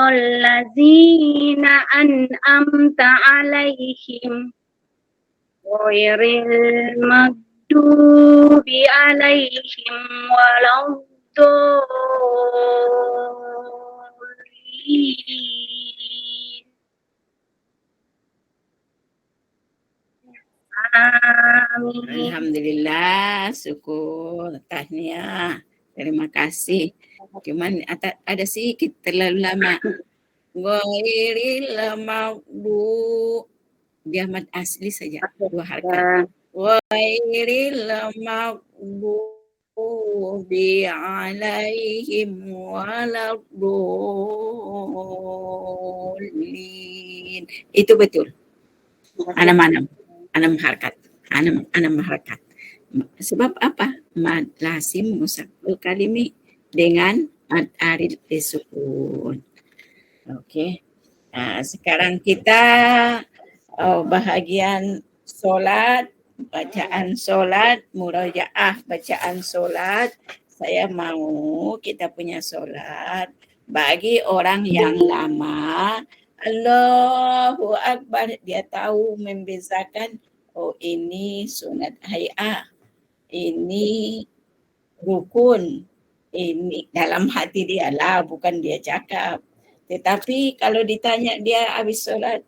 الذين أنعمت عليهم غير المغضوب عليهم ولا الضالين. Amin. Alhamdulillah, syukur, tahniah, terima kasih. Cuman ada sedikit terlalu lama. Ghairil maghdubi, dia mad asli saja, 2 harakat. Ghairil maghdubi alaihim waladdallin. Itu betul. Anam harakat. Anam harakat. Sebab apa? Mad lazim musaqqal kalimi dengan mad arid disukun. Okey. Sekarang kita bahagian solat, bacaan solat, murajaah bacaan solat. Saya mau kita punya solat bagi orang yang lama. Allahu Akbar, dia tahu membezakan, oh ini sunat hay'ah, ini rukun, ini dalam hati dia lah, bukan dia cakap. Tetapi kalau ditanya dia habis solat,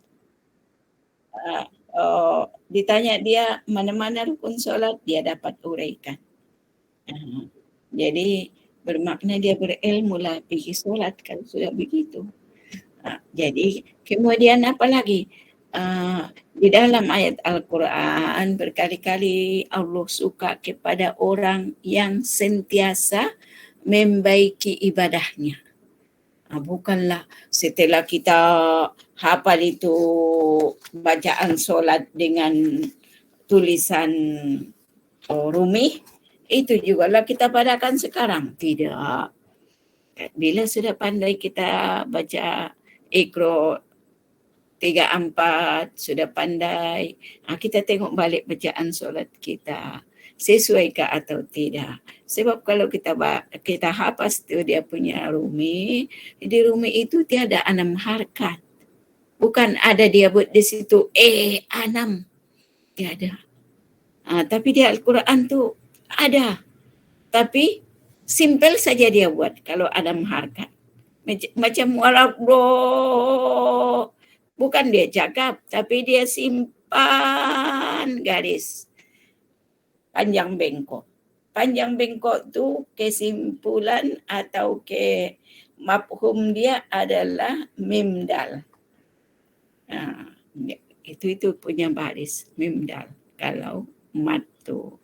ditanya dia mana-mana rukun solat, dia dapat uraikan. Jadi bermakna dia berilmu lah pergi solat kalau sudah begitu. Jadi kemudian apa lagi? Di dalam ayat Al-Quran berkali-kali Allah suka kepada orang yang sentiasa membaiki ibadahnya. Bukanlah setelah kita hafal itu bacaan solat dengan tulisan rumih, itu jugalah kita padakan sekarang. Tidak. Bila sudah pandai kita baca Iqra 3-4, sudah pandai, kita tengok balik bacaan solat kita, sesuaikah atau tidak. Sebab kalau kita hafaz tu dia punya rumi, di rumi itu tiada 6 harakat. Bukan ada dia buat di situ anam, tiada. Tapi di Al-Quran tu ada. Tapi simple saja dia buat kalau 6 harakat. Macam walabro, bukan dia cakap, tapi dia simpan garis panjang bengkok. Panjang bengkok tu kesimpulan atau ke mafhum dia adalah mimdal. Itu punya baris mimdal kalau mat tu.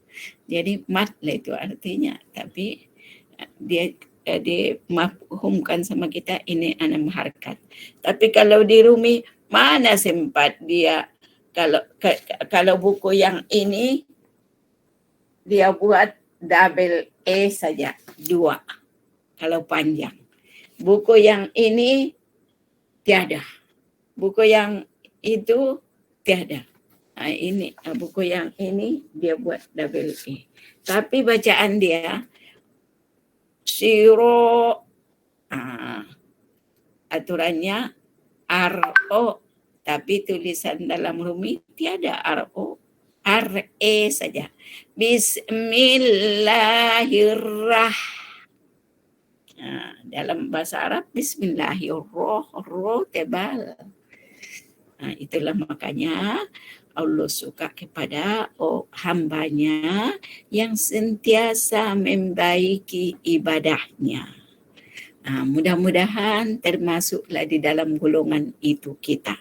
Jadi mat lah itu artinya, tapi dia mafhumkan sama kita ini 6 harakat. Tapi kalau di rumi mana sempat dia, kalau buku yang ini dia buat double saja, 2 kalau panjang. Buku yang ini tiada. Buku yang itu tiada. Ini buku yang ini dia buat double Tapi bacaan dia siro, aturannya RO, tapi tulisan dalam rumi tiada RO, RE saja. Bismillahirrahmanirrahim. Dalam bahasa Arab Bismillahirrahmanirrahim tebal. Itulah makanya Allah suka kepada hambanya yang sentiasa membaiki ibadahnya. Mudah-mudahan termasuklah di dalam golongan itu kita.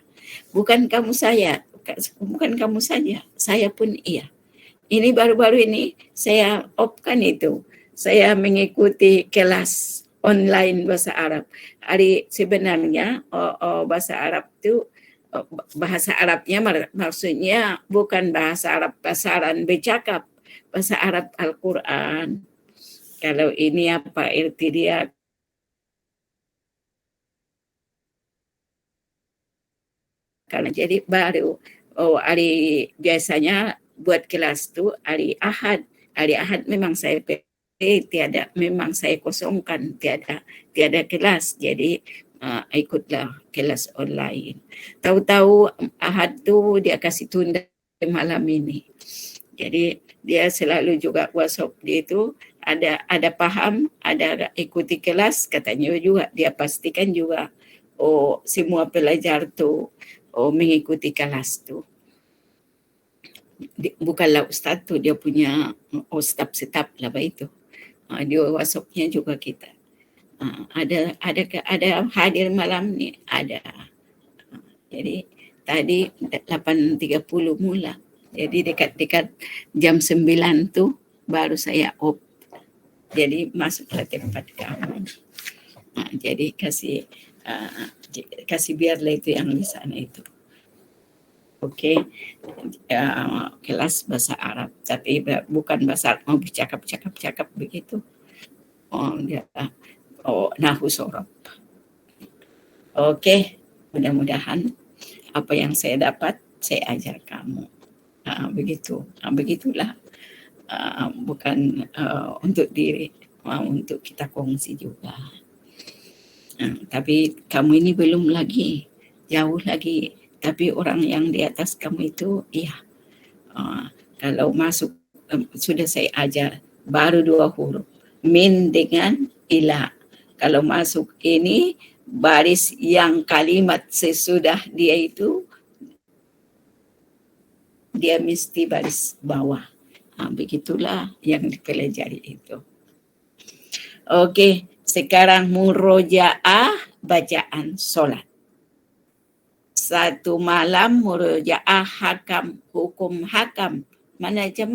Bukan kamu saja, saya pun iya. Ini baru-baru ini saya opkan itu. Saya mengikuti kelas online bahasa Arab. Sebenarnya bahasa Arab itu, bahasa Arabnya maksudnya bukan bahasa Arab pasaran bercakap, bahasa Arab Al-Quran. Kalau ini apa arti dia? Karena jadi baru hari biasanya buat kelas tu hari Ahad. Hari Ahad memang saya memang saya kosongkan, tiada kelas. Jadi ikutlah kelas online. Tahu-tahu Ahad tu dia kasih tunda malam ini. Jadi dia selalu juga WhatsApp dia itu ada paham, ada ikuti kelas katanya juga. Dia pastikan juga semua pelajar tu mengikuti kelas tu. Bukanlah ustaz tu, dia punya staf lah itu. Dia WhatsApp-nya juga kita. Ada hadir malam ni ada. Jadi tadi 8.30 mula. Jadi dekat-dekat jam 9 tu baru saya off. Jadi masuklah tempat kamu. Jadi kasih biarlah itu yang di sana itu. Okey. Kelas bahasa Arab, tapi bukan bahasa Arab, mau bercakap begitu. Nahu sorab. Okey, mudah-mudahan apa yang saya dapat saya ajar kamu. Begitulah. Bukan untuk diri, untuk kita kongsi juga. Tapi kamu ini belum lagi, jauh lagi. Tapi orang yang di atas kamu itu, kalau masuk sudah saya ajar baru 2 huruf, min dengan ila. Kalau masuk ini baris yang kalimat sesudah dia itu, dia mesti baris bawah. Begitulah yang dipelajari itu. Okey, sekarang murojaah bacaan solat. Satu malam murojaah hukum hakam. Mana itu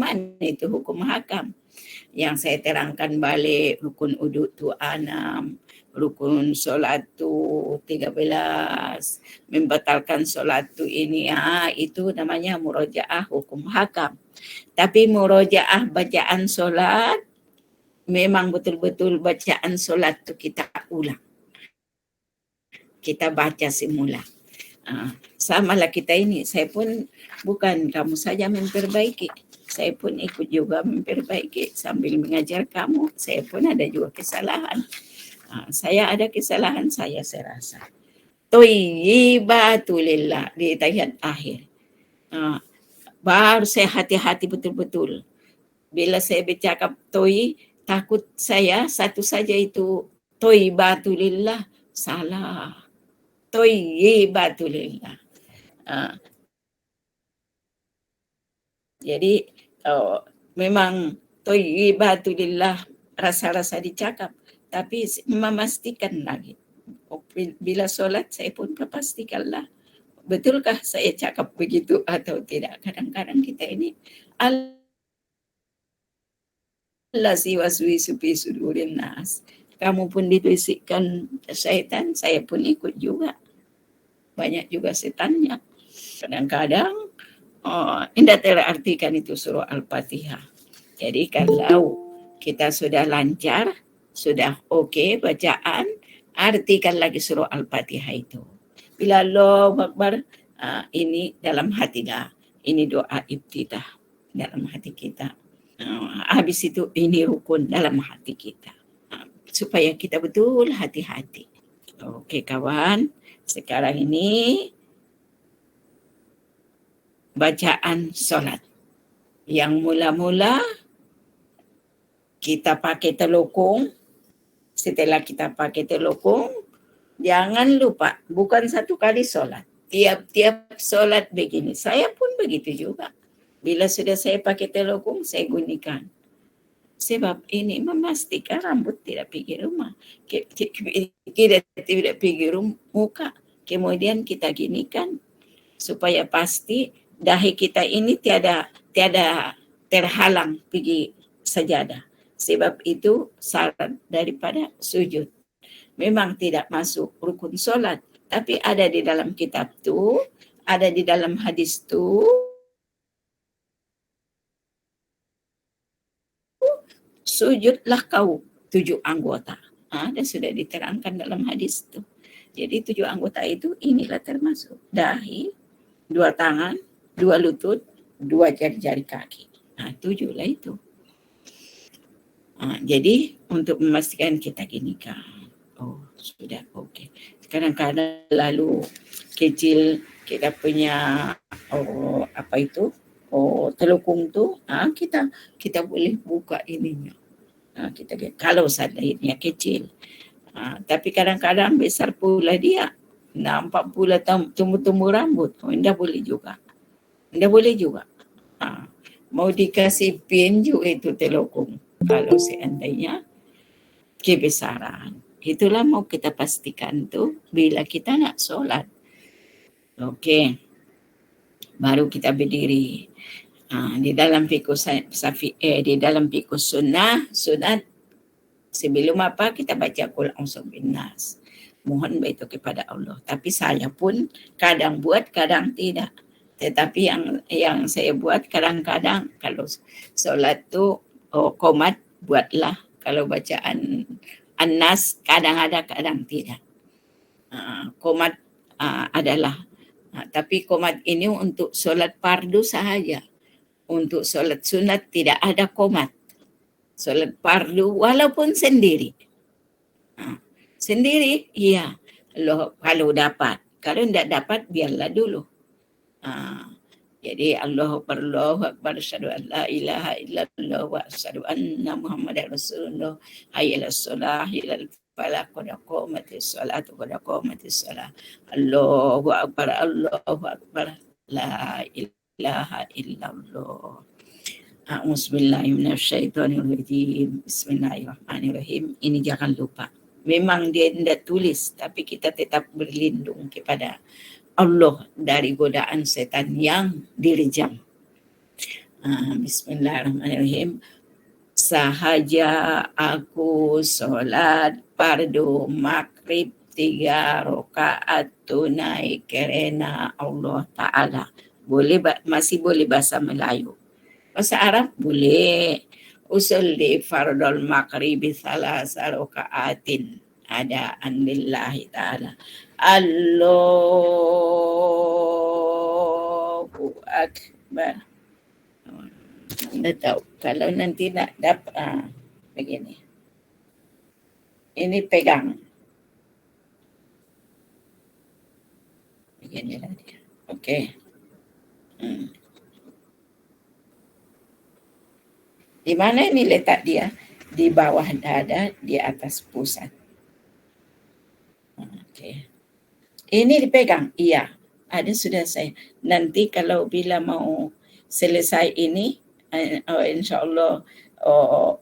hukum hakam? Yang saya terangkan balik, rukun uduk tu 6, rukun solat tu 13, membatalkan solat tu ini, itu namanya murojaah hukum hakam. Tapi murojaah bacaan solat, memang betul-betul bacaan solat tu kita ulang. Kita baca semula. Samalah kita ini, saya pun bukan kamu saja memperbaiki, saya pun ikut juga memperbaiki sambil mengajar kamu. Saya pun ada juga kesalahan. Saya ada kesalahan saya rasa. Thayyibatulillah di tahiyat akhir. Baru saya hati-hati betul-betul. Bila saya bercakap takut saya satu saja itu thayyibatulillah, salah. Thayyibatulillah. Jadi memang thayyibatulillah rasa-rasa dicakap, tapi memastikan lagi. Bila solat saya pun pastikanlah betulkah saya cakap begitu atau tidak. Kadang-kadang kita ini allazi waswisu fi sudurin nas. Kamu pun dibisikkan syaitan, saya pun ikut juga. Banyak juga setannya. Kadang-kadang tidak terartikan itu surah Al-Fatihah. Jadi kalau kita sudah lancar, sudah okey bacaan, artikan lagi surah Al-Fatihah itu. Bila Allahu Akbar, ini dalam hati dah. Ini doa ibtidah dalam hati kita. Habis itu ini rukun dalam hati kita. Supaya kita betul hati-hati. Okey kawan, sekarang ini bacaan solat. Yang mula-mula kita pakai telukung. Setelah kita pakai telukung, jangan lupa bukan satu kali solat. Tiap-tiap solat begini. Saya pun begitu juga. Bila sudah saya pakai telukung, saya gunakan. Sebab ini memastikan rambut tidak pergi rumah. Kita tidak pergi muka. Kemudian kita ginikan supaya pasti dahi kita ini tiada terhalang pergi sajadah. Sebab itu syarat daripada sujud. Memang tidak masuk rukun solat, tapi ada di dalam kitab tu, ada di dalam hadis tu, sujudlah kau 7 anggota. Dan sudah diterangkan dalam hadis tu. Jadi 7 anggota itu inilah termasuk dahi, 2 tangan, 2 lutut, 2 jari-jari kaki. 7 lah itu. Jadi untuk memastikan kita gini kan. sudah okey. Kadang-kadang lalu kecil kita punya apa itu telukung tu, kita boleh buka ininya. Kita kalau seandainya kecil. Tapi kadang-kadang besar pula dia. Nampak pula tumbuh-tumbuh rambut. Tidak boleh juga. Tidak boleh juga. Mau dikasih pin juga itu telukung. Kalau seandainya kebesaran. Itulah mau kita pastikan tu bila kita nak solat. Okey. Baru kita berdiri. Di dalam fikih di dalam fikih sunat sebelum apa kita baca qul a'udzu binnas. Mohon itu kepada Allah. Tapi saya pun kadang buat, kadang tidak. Tetapi yang saya buat kadang-kadang kalau solat tu qomat buatlah. Kalau bacaan An-Nas kadang ada, kadang tidak. Qomat adalah tapi qomat ini untuk solat fardu sahaja. Untuk solat sunat tidak ada qomat. Solat fardu walaupun sendiri. Sendiri, iya. Kalau dapat. Kalau tidak dapat, biarlah dulu. Jadi Allahu Akbar, asyhadu an la ilaha illallah wa asyhadu anna Muhammadar Rasulullah. Hayya 'alas shalah, hayya 'alal falah, qad qamatis salatu, qad qamatis salah. Allahu Akbar, Allahu Akbar. La ilaha illallah. A'udzubillahi minasyaitonirrajim. Bismillahirrahmanirrahim. Ini jangan lupa. Memang dia tidak tulis, tapi kita tetap berlindung kepada Allah dari godaan setan yang direjam. Bismillahirrahmanirrahim. Sahaja aku solat fardu maghrib 3 rakaat tunai kerana Allah Ta'ala. Masih boleh bahasa Melayu. Bahasa Arab boleh. Usolli fardul maghribi salasa rakaatin adaan lillahi ta'ala. Allahu Akbar. Anda tahu kalau nanti nak dapat begini. Ini pegang. Beginilah dia. Okey. Di mana ini letak dia? Di bawah dada, di atas pusat. Okey. Ini dipegang? Iya. Ada sudah saya. Nanti kalau bila mau selesai ini, insyaAllah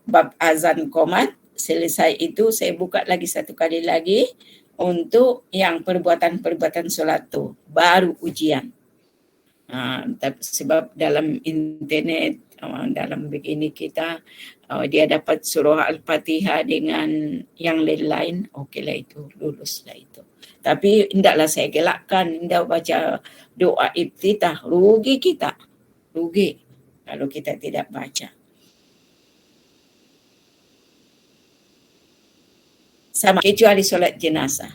bab azan qomat, selesai itu saya buka lagi satu kali lagi untuk yang perbuatan-perbuatan solat tu. Baru ujian. Sebab dalam internet, dalam begini kita, dia dapat surah Al-Fatihah dengan yang lain-lain, okeylah itu, luluslah itu. Tapi hendaklah saya gelakkan, hendak baca doa iftitah, rugi kita. Rugi kalau kita tidak baca. Sama kecuali solat jenazah.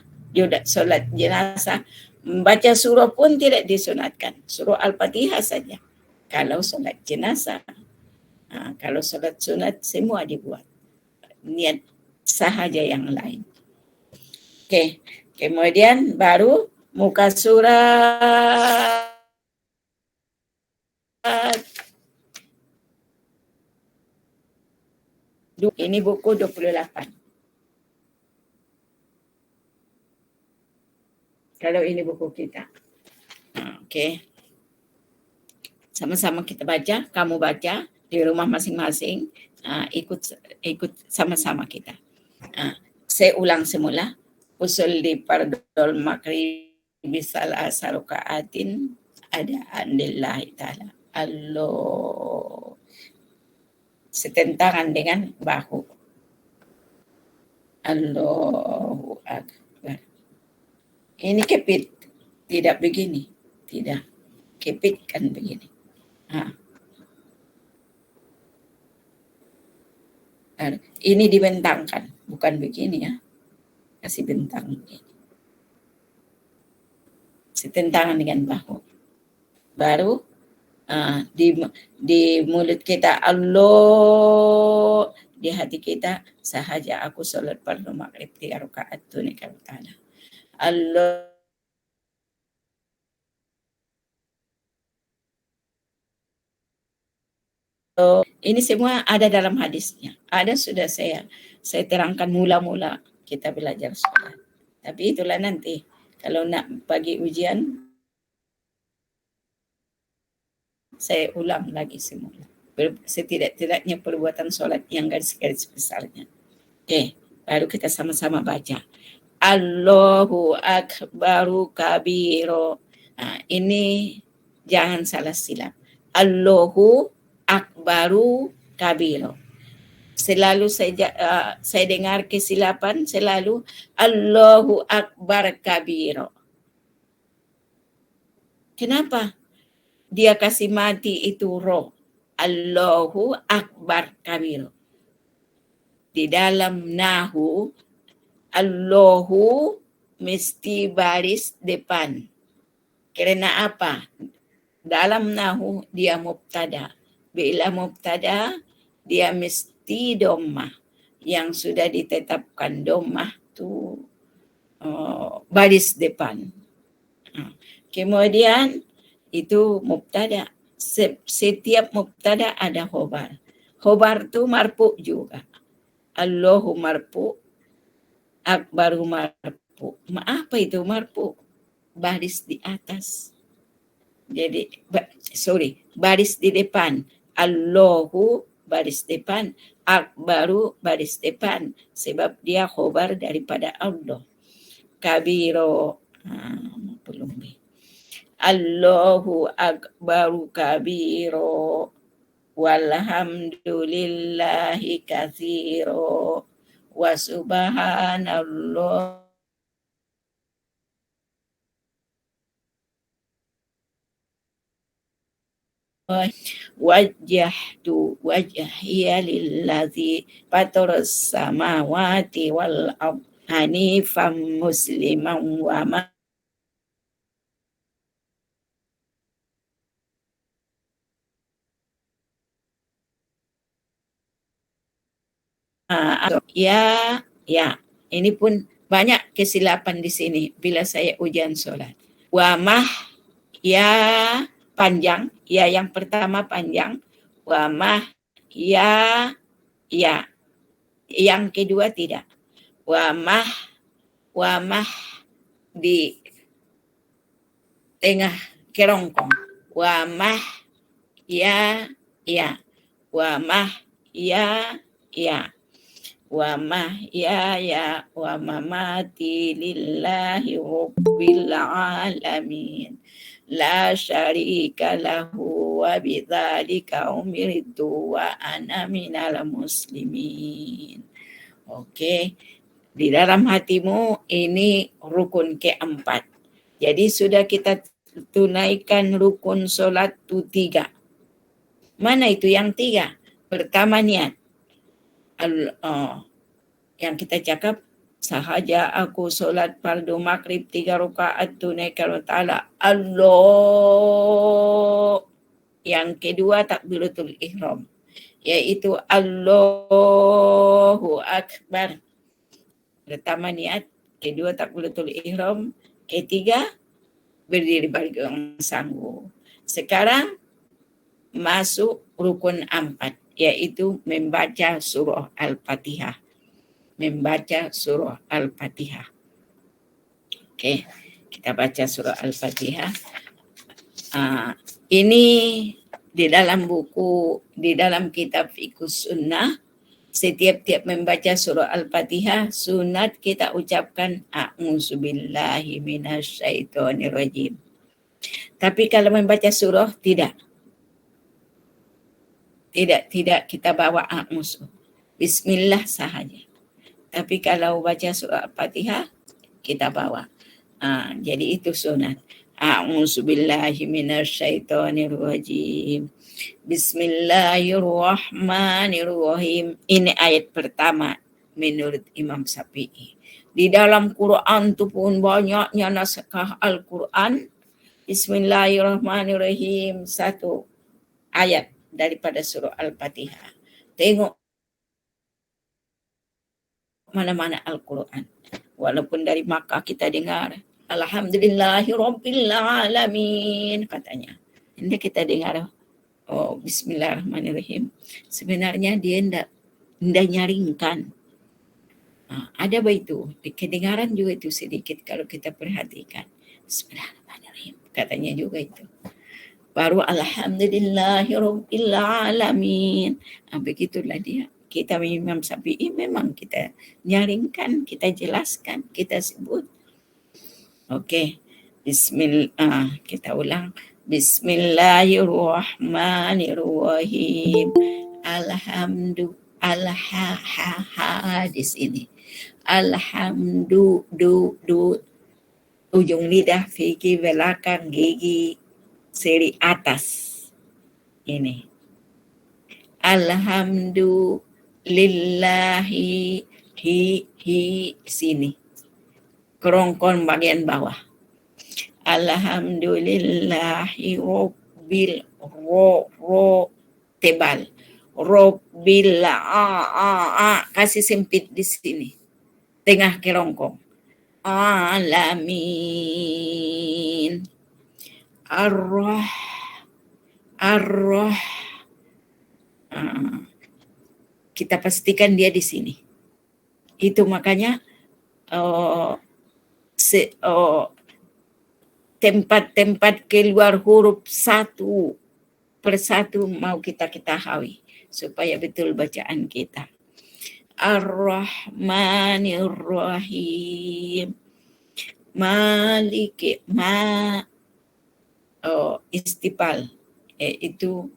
Solat jenazah, membaca surah pun tidak disunatkan. Surah Al-Fatihah saja. Kalau solat jenazah. Kalau solat sunat semua dibuat. Niat sahaja yang lain. Okey. Kemudian baru muka surat ini buku 28. Kalau ini buku kita. Okey. Sama-sama kita baca, kamu baca di rumah masing-masing, ikut sama-sama kita. Saya ulang semula. Usolli fardul maghribi salasa rakaatin adaan lillahi ta'ala. Allah. Setentangan dengan bahu. Allahu Akbar. Ini kepit. Tidak begini. Tidak. Kepit kan begini. Ini dibentangkan. Bukan begini ya. Kasih bentang begini. Setentangan dengan bahu. Baru di mulut kita Allah, di hati kita sahaja aku sholat fardu maghrib 3 rakaat tunaikan ta'ala. Allah ini semua ada dalam hadisnya. Ada sudah saya terangkan mula-mula kita belajar sholat. Tapi itulah nanti kalau nak bagi ujian saya ulang lagi semula. Setidak-tidaknya perbuatan sholat yang garis-garis besarnya. Oke, baru kita sama-sama baca. Allahu akbaru kabiro. Nah, ini jangan salah silap. Allahu akbaru kabiro. Selalu saya dengar kesilapan, selalu Allahu akbar kabiro. Kenapa? Dia kasih mati itu roh. Allahu akbar kabiro. Di dalam nahu, Allahu mesti baris depan. Karena apa? Dalam nahu dia mubtada. Bila mubtada dia mesti dhammah. Yang sudah ditetapkan dhammah tu baris depan. Kemudian itu mubtada. Setiap mubtada ada khobar. Khobar tu marfu juga. Allahu marfu, akbaru marfu. Apa itu marfu? Baris di atas. Jadi, baris di depan. Allahu baris depan, akbaru baris depan. Sebab dia khobar daripada Allah. Kabiro. Belum. Allahu akbaru kabiro. Walhamdulillahi katsiro wa subhanallah wajjahtu wajhiya lillazi fataras samawati wal ardh hanifan musliman wa ma ya, ini pun banyak kesilapan di sini bila saya ujian sholat. Wamah ya panjang, ya yang pertama panjang. Wamah ya, yang kedua tidak. Wamah di tengah kerongkong. Wamah ya, wamah ya. Wa mahyaya wa mamati lillahi rabbil alamin la syarika lahu wa bidzalika umirtu wa ana minal muslimin. Oke, di dalam hatimu ini rukun keempat. Jadi sudah kita tunaikan rukun solat itu 3. Mana itu yang 3? Pertama niat. Yang kita cakap sahaja aku solat fardu maghrib 3 rakaat tunaikan ta'ala Allah. Yang kedua takbiratul ihram, yaitu Allahu akbar. Pertama niat, kedua takbiratul ihram, ketiga berdiri bagi orang sanggup. Sekarang masuk rukun 4, yaitu membaca surah Al-Fatihah. Oke, kita baca surah Al-Fatihah. Ini di dalam buku, di dalam kitab Fiqh Sunnah, setiap membaca surah Al-Fatihah, sunat kita ucapkan a'udzubillahi minasyaitonirrajim. Tapi kalau membaca surah tidak kita bawa a'udzu. Bismillah sahaja. Tapi kalau baca surah Al-Fatihah kita bawa. Jadi itu sunat. A'udzubillahi minasyaitonirrajim. Bismillahirrahmanirrahim. Ini ayat pertama menurut Imam Syafi'i. Di dalam Quran itu pun banyaknya naskah Al-Quran. Bismillahirrahmanirrahim. 1 ayat daripada surah Al-Fatihah. Tengok mana-mana Al-Quran. Walaupun dari Makkah kita dengar Alhamdulillahirrabbilalamin katanya. Ini kita dengar Bismillahirrahmanirrahim. Sebenarnya dia ndak nyaringkan. Ada itu di kedengaran juga itu sedikit kalau kita perhatikan. Bismillahirrahmanirrahim katanya juga itu. Baru Alhamdulillahirrabbilalamin. Begitulah dia. Kita Imam Syafi'i memang kita nyaringkan, kita jelaskan, kita sebut. Oke. Kita ulang. Bismillahirrahmanirrahim. Di sini. Ujung lidah, fikir belakang, gigi seri atas. Ini. Alhamdulillahi sini. Kerongkong bagian bawah. Alhamdulillahi robbil tebal. Robbil kasih sempit di sini. Tengah kerongkong. Alamin. Arrah. Kita pastikan dia di sini. Itu makanya tempat-tempat keluar huruf satu persatu mau kita ketahui supaya betul bacaan kita. Ar-Rahmanir-Rahim. Maliki istifal itu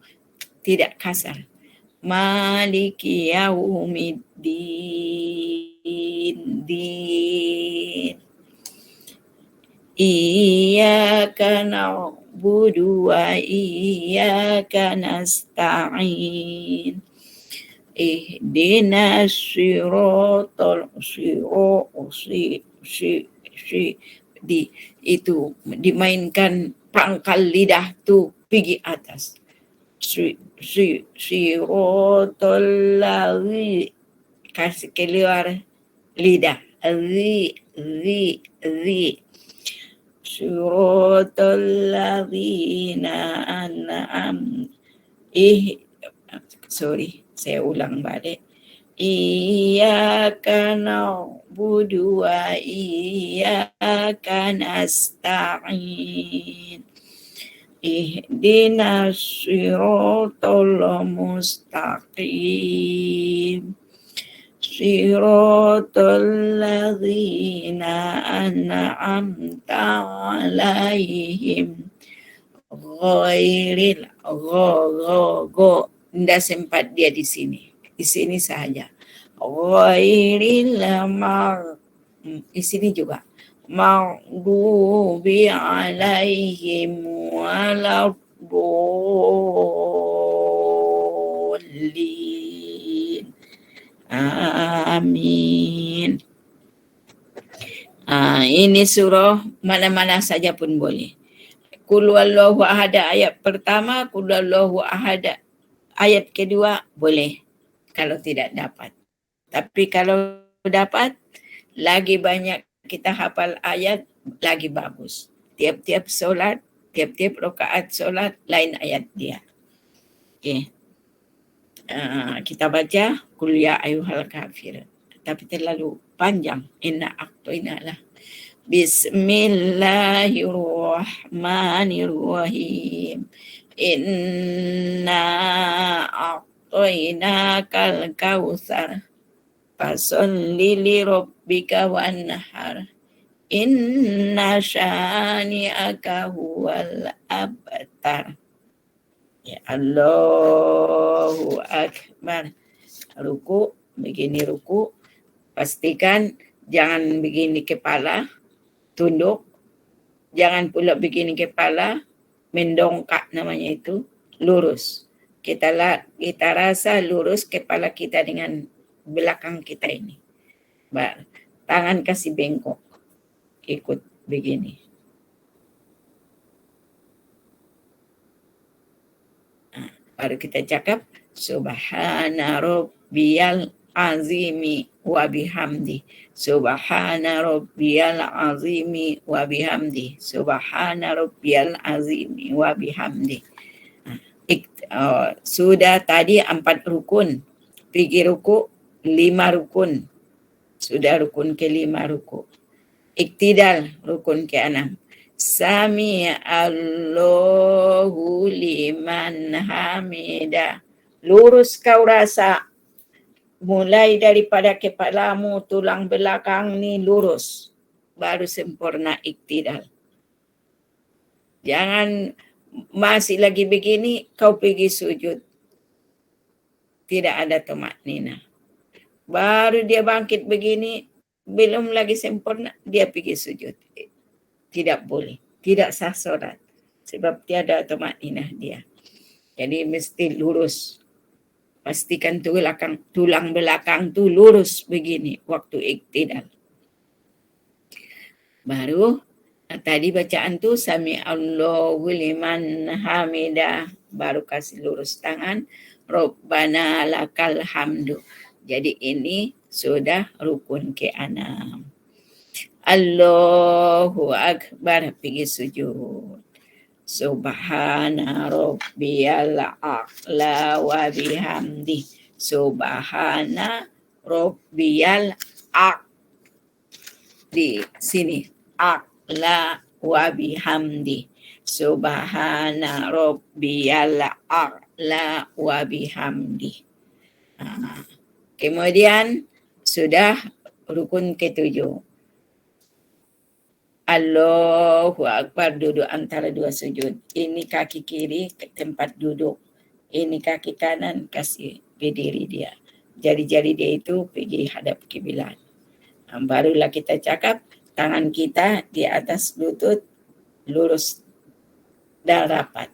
tidak kasar. Maliki yaumiddin. Iyyaka na'budu wa iyyaka nasta'in. Ihdinas siratal itu dimainkan pangkal lidah tuh pergi atas. Siratal ladzi kasih keluar lidah. Ri. Siratal ladzina saya ulang balik. Iyyaka na'budu wa iyyaka nasta'in. Ihdinas siratal mustaqim. Siratal ladzina an'amta 'alaihim ghairil ndak sempat dia di sini saja. Ghairil di sini juga maghdubi 'alaihim waladdallin. Amin. Ini surah mana-mana saja pun boleh. Qul huwallahu ahad ayat pertama, qul huwallahu ahad ayat kedua boleh kalau tidak dapat. Tapi kalau dapat, lagi banyak kita hafal ayat, lagi bagus. Tiap-tiap solat, tiap-tiap rakaat solat, lain ayat dia. Oke. Kita baca Qul ya ayyuhal kafir. Tapi terlalu panjang. Inna a'tayna lah. Bismillahirrahmanirrahim. Inna a'tainakal kautsar. Fasalli li rabbika wanhar. Inna syani'aka huwal abtar. Ya, Allahu Akbar. Ruku, begini ruku. Pastikan jangan begini kepala, tunduk. Jangan pula begini kepala, mendongkak namanya itu, lurus. Kita rasa lurus kepala kita dengan belakang kita ini. Tangan kasih bengkok. Ikut begini. Baru kita cakap Subhana Rabbiyal azimi wa bihamdi. Subhana rabbiyal azimi wa bihamdi. Subhana rabbiyal azimi wa bihamdi. Sudah tadi 4 rukun. Pergi ruku 5 rukun. Sudah rukun ke-5 ruku. Iktidal rukun ke-6. Sami Allahu liman hamida. Lurus kau rasa. Mulai daripada kepalamu, tulang belakang ni lurus. Baru sempurna iktidal. Jangan masih lagi begini, kau pergi sujud. Tidak ada tumaknina. Baru dia bangkit begini, belum lagi sempurna, dia pergi sujud. Tidak boleh. Tidak sah solat. Sebab tiada tumaknina dia. Jadi mesti lurus. Pastikan tulang belakang tu lurus begini waktu iktidal. Baru tadi bacaan tu sami Allahu liman hamidah, baru kasih lurus tangan, Rabbana lakal hamdu. Jadi ini sudah rukun ke-6. Allahu akbar, pergi sujud. Subhana rabbiyal a'la wa bihamdi. Subhana rabbiyal a'la. Di sini a'la wa bihamdi. Subhana rabbiyal a'la wa bihamdi. Kemudian sudah rukun ke-7. Allahu Akbar, duduk antara 2 sujud. Ini kaki kiri ke tempat duduk. Ini kaki kanan kasih berdiri dia. Jari-jari dia itu pergi hadap kiblat. Barulah kita cakap tangan kita di atas lutut lurus dan rapat.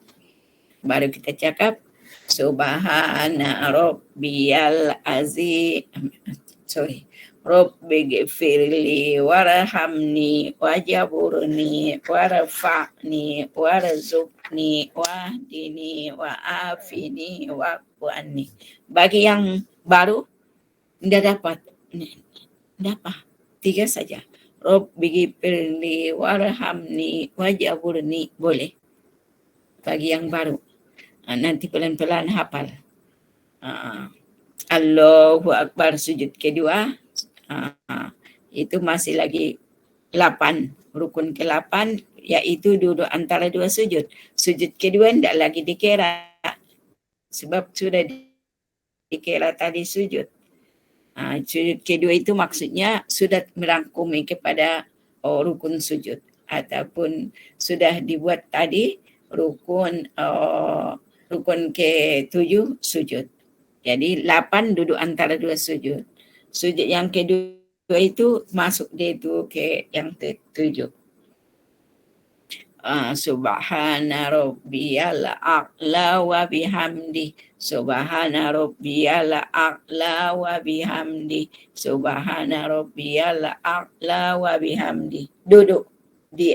Baru kita cakap Subhana rabbiyal azim. Rabbi ghfirli warhamni wajburni warfa'ni warzuqni wahdini wa'afini wa'fu'anni. Bagi yang baru tidak dapat 3 saja. Rabbi ghfirli warhamni wajburni, boleh. Bagi yang baru nanti pelan-pelan hafal. Allahu Akbar, sujud kedua. Itu masih lagi 8, rukun ke-8, iaitu duduk antara 2 sujud. Sujud kedua tidak lagi dikira sebab sudah dikira tadi sujud. Sujud kedua itu maksudnya sudah merangkumi kepada rukun sujud, ataupun sudah dibuat tadi rukun ke-7 sujud. Jadi 8 duduk antara 2 sujud. Sujud yang kedua itu masuk dia itu ke yang ke-7. Subhana rabbiyal a'la wa bihamdi. Subhana rabbiyal a'la wa bihamdi. Subhana rabbiyal a'la wa bihamdi. Duduk di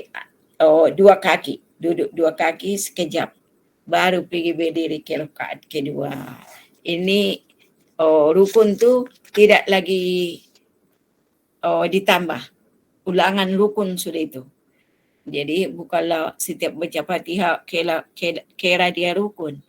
2 kaki. Duduk 2 kaki sekejap. Baru pergi berdiri ke rakaat kedua. Ini rukun tu tidak lagi ditambah. Ulangan rukun sudah itu. Jadi bukanlah setiap baca Fatihah kira dia rukun.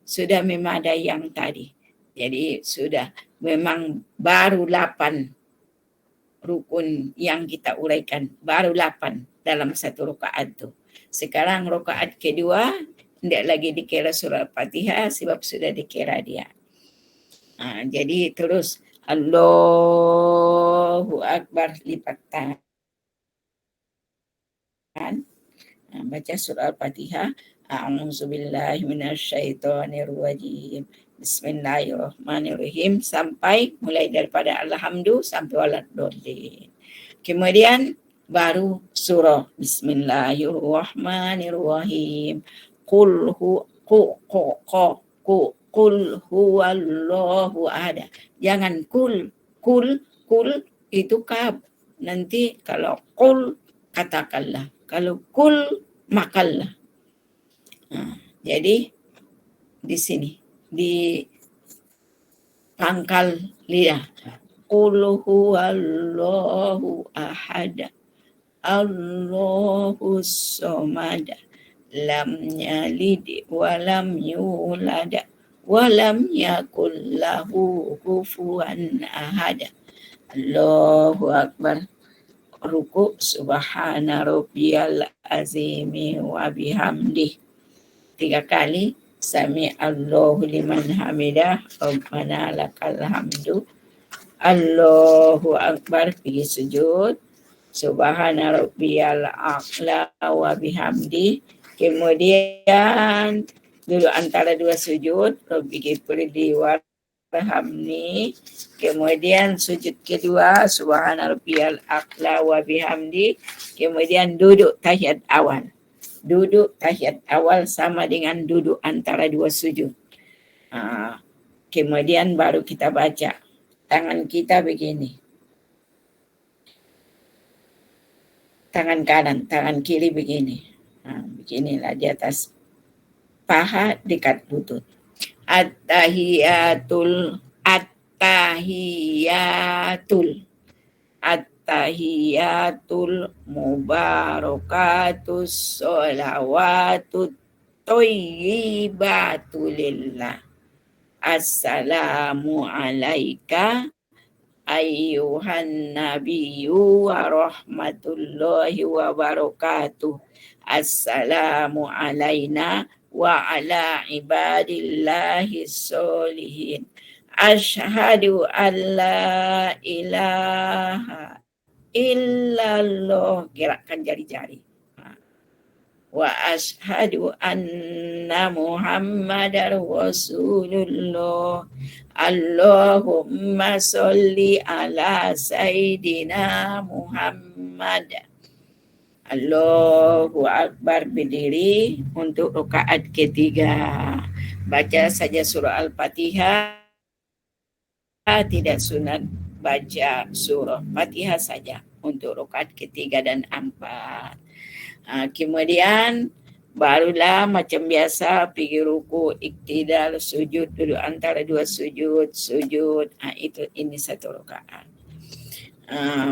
Sudah memang ada yang tadi. Jadi sudah memang baru 8 rukun yang kita uraikan. Baru 8 dalam satu rakaat tu. Sekarang rakaat kedua tidak lagi dikira surah Fatihah sebab sudah dikira dia. Jadi terus Allahu Akbar, lipat tangan. Baca surah Al-Fatihah. A'udzubillahi minasyaitonirrajim. Bismillahirrahmanirrahim. Sampai mulai daripada Alhamdulillah sampai waladhdallin. Kemudian baru surah Bismillahirrahmanirrahim. Qul huwallahu ahad. Jangan kul itu kab. Nanti kalau qul katakanlah, kalau kul makanlah. Jadi di sini di pangkal lidah. Qul huwallahu ahad, Allahus samad, lam yalid wa lam yulad wa lam yakul lahu kufuwan ahad. Allahu akbar. Ruku subhana rabbiyal azimi wa bihamdih 3 kali. Sami Allahu liman hamidah, Rabbana lakal hamdu. Allahu akbar, pergi sujud. Subhana rabbiyal a'la wa bihamdi. Kemudian duduk antara 2 sujud, Rabbi ghfirli warhamni. Kemudian sujud kedua, Subhana rabbiyal a'la wa bihamdi. Kemudian duduk tahiyat awal. Duduk tahiyat awal sama dengan duduk antara 2 sujud. Kemudian baru kita baca. Tangan kita begini. Tangan kanan, tangan kiri begini. Beginilah di atas paha dekat lutut. At-tahiyatul mubarakatus sholawatut thayyibatu lillah. Assalamu alaika ayyuhan nabiyyu wa rahmatullahi wa barakatuh. Assalamu alaina wa ala ibadillahi sholihin. Asyhadu an la ilaha illallah. Gerakkan jari-jari. Wa asyhadu anna Muhammadar Rasulullah. Allahumma sholli ala Sayyidina Muhammad. Allahu Akbar, berdiri untuk rakaat ketiga. Baca saja surah Al-Fatihah, tidak sunat baca surah Fatihah saja untuk rakaat ketiga dan 4. Kemudian barulah macam biasa pergi ruku, iktidal, sujud, duduk antara 2 sujud. Ini 1 rakaat.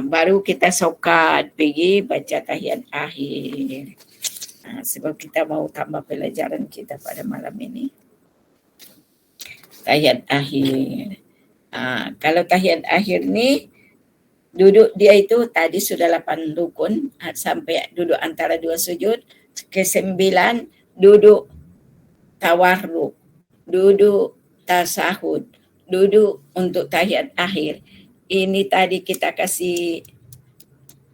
Baru kita sokat pergi baca tahiyat akhir. Sebab kita mau tambah pelajaran kita pada malam ini. Tahiyat akhir. Kalau tahiyat akhir ni duduk dia itu tadi sudah 8 rukun, sampai duduk antara 2 sujud. Ke-9 duduk tawarruk, duduk tasahud, duduk untuk tahiyat akhir. Ini tadi kita kasih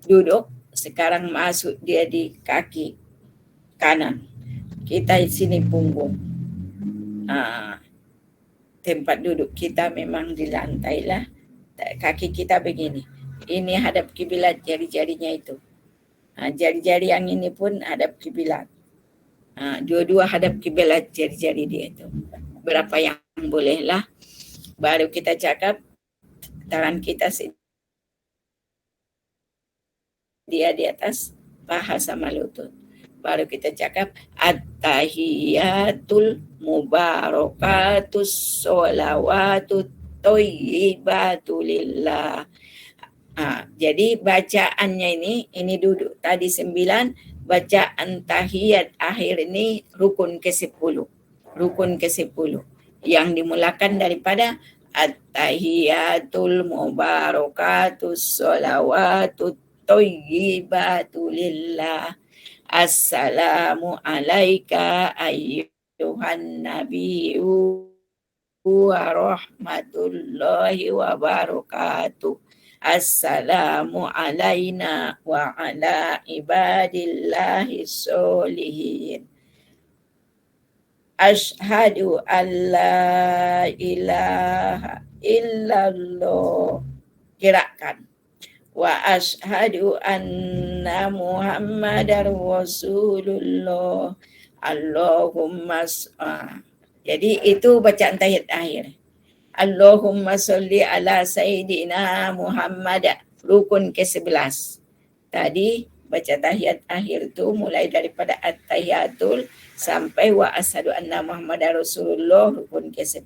duduk, sekarang masuk dia di kaki kanan. Kita di sini punggung. Tempat duduk kita memang di lantai lah. Kaki kita begini. Ini hadap kiblat, jari-jarinya itu. Jari-jari yang ini pun hadap kiblat. Dua-dua hadap kiblat jari-jari dia itu. Berapa yang boleh lah. Baru kita cakap tangan kita dia di atas paha sama lutut. Baru kita cakap at-tahiyatul mubarakatus sholawatut thayyibatu lillah. Jadi bacaannya ini duduk tadi 9, bacaan tahiyat akhir ini rukun ke-10. Rukun ke-10 yang dimulakan daripada at-tahiyatul mubarakatus sholawatut thayyibatu lillah. Assalamu alaika ayyuhan nabiyyu wa rahmatullahi wa barakatuh. Assalamu alaina wa ala ibadillahi sholihin. Asyhadu an la ilaha illallah. Gerakkan. Wa asyhadu anna Muhammadar Rasulullah. Allahumma jadi itu bacaan tahiyat akhir. Allahumma sholli ala Sayyidina Muhammad, rukun ke-11. Tadi baca tahiyat akhir tu mulai daripada at-tahiyatul sampai wa asyhadu anna Muhammadar Rasulullah, rukun ke-10.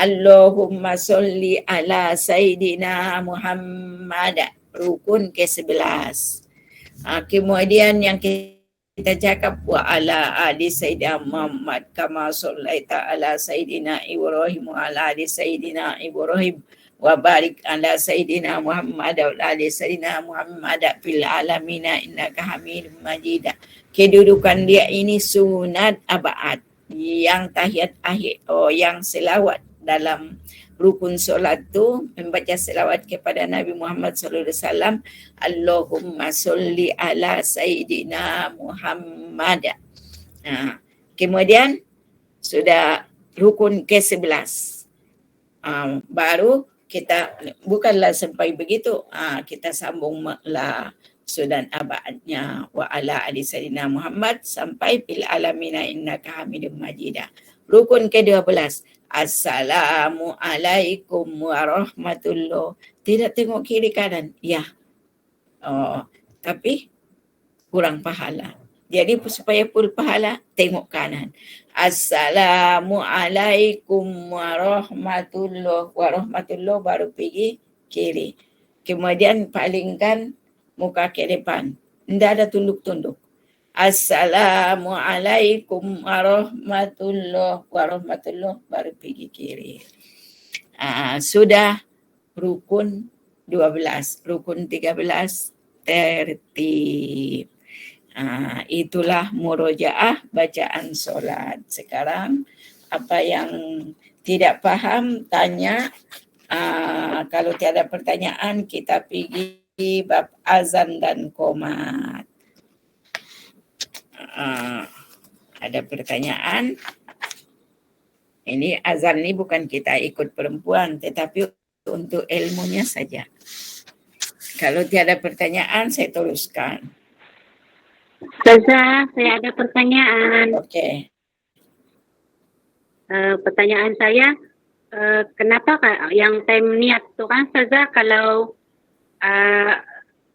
Allahumma sholli ala Sayyidina Muhammad, rukun ke-11. Kemudian yang kita cakap wa ala ali Sayyidina Muhammad kama shallaita ala Sayyidina Ibrahim wa ala ali Sayyidina Ibrahim wa barik ala Sayyidina Muhammad wa ala ali Sayyidina Muhammad fil alamina innaka Hamidum Majid. Kedudukan dia ini sunat abaat, yang tahiyat akhir, yang selawat dalam rukun solat tu membaca selawat kepada Nabi Muhammad sallallahu alaihi wasallam, Allahumma sholli ala Sayyidina Muhammad. Kemudian sudah rukun ke-11. Baru kita bukanlah sampai begitu, kita sambunglah sudan abadnya wa ala ali Sayyidina Muhammad sampai fil alamina innaka Hamidum Majid. Rukun ke-12, Assalamualaikum warahmatullahi. Tidak tengok kiri kanan. Ya. Tapi kurang pahala. Jadi supaya full pahala, tengok kanan. Assalamualaikum warahmatullahi. Warahmatullahi baru pergi kiri. Kemudian palingkan muka ke depan. Tidak ada tunduk-tunduk. Assalamualaikum warahmatullahi wabarakatuh, baru pergi kiri. Sudah rukun 12, rukun 13 tertib. Itulah murojaah bacaan solat. Sekarang apa yang tidak paham tanya. Kalau tiada pertanyaan kita pergi bab azan dan qomat. Ada pertanyaan? Ini azan ini bukan kita ikut perempuan, tetapi untuk ilmunya saja. Kalau tiada pertanyaan, saya teruskan. Ustazah, saya ada pertanyaan. Okey. Pertanyaan saya, kenapa yang time niat tu kan Ustazah, kalau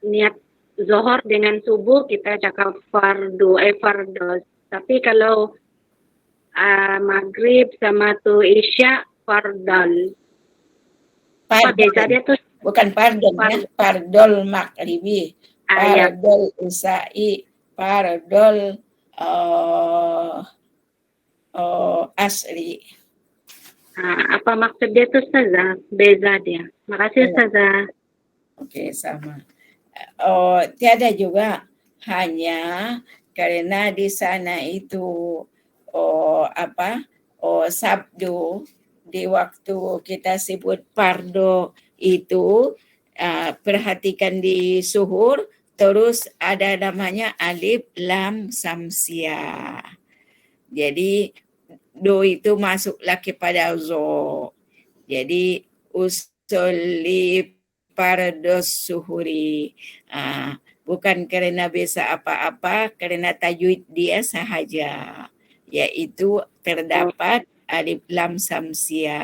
niat Zohor dengan subuh kita cakap fardu. Tapi kalau maghrib sama tu isya fardal. Beza dia tu bukan fardal ya, fardol maghribi, fardol isya'i, fardol asri. Apa maksud dia tu Ustazah? Beza dia. Makasih Ustazah. Okey, sama. Tiada juga, hanya karena di sana itu Sabtu di waktu kita sebut pardo itu, perhatikan di suhur, terus ada namanya alif lam samsia. Jadi do itu masuklah kepada zo. Jadi usolli pardos suhuri. Bukan kerana biasa apa-apa, kerana tajwid dia sahaja, iaitu terdapat alif lam samsia.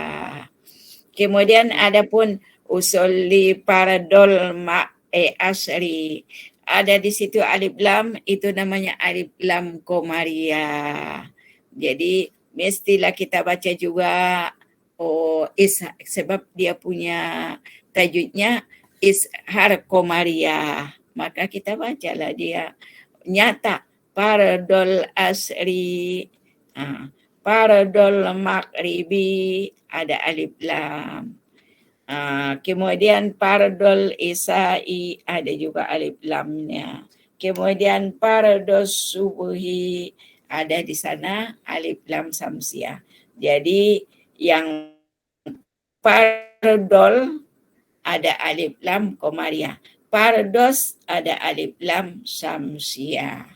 Kemudian ada pun usolli paradol asri. Ada di situ alif lam, itu namanya alif lam komariah. Jadi mestilah kita baca juga sebab dia punya tajwidnya ishar komariah. Maka kita bacalah dia nyata paradol asri, paradol maghribi ada alif lam. Kemudian paradol isai ada juga alif lamnya. Kemudian paradol subuhi ada di sana alif lam samsiah. Jadi yang paradol ada alif lam komariah. Pardos ada alif lam samsiah.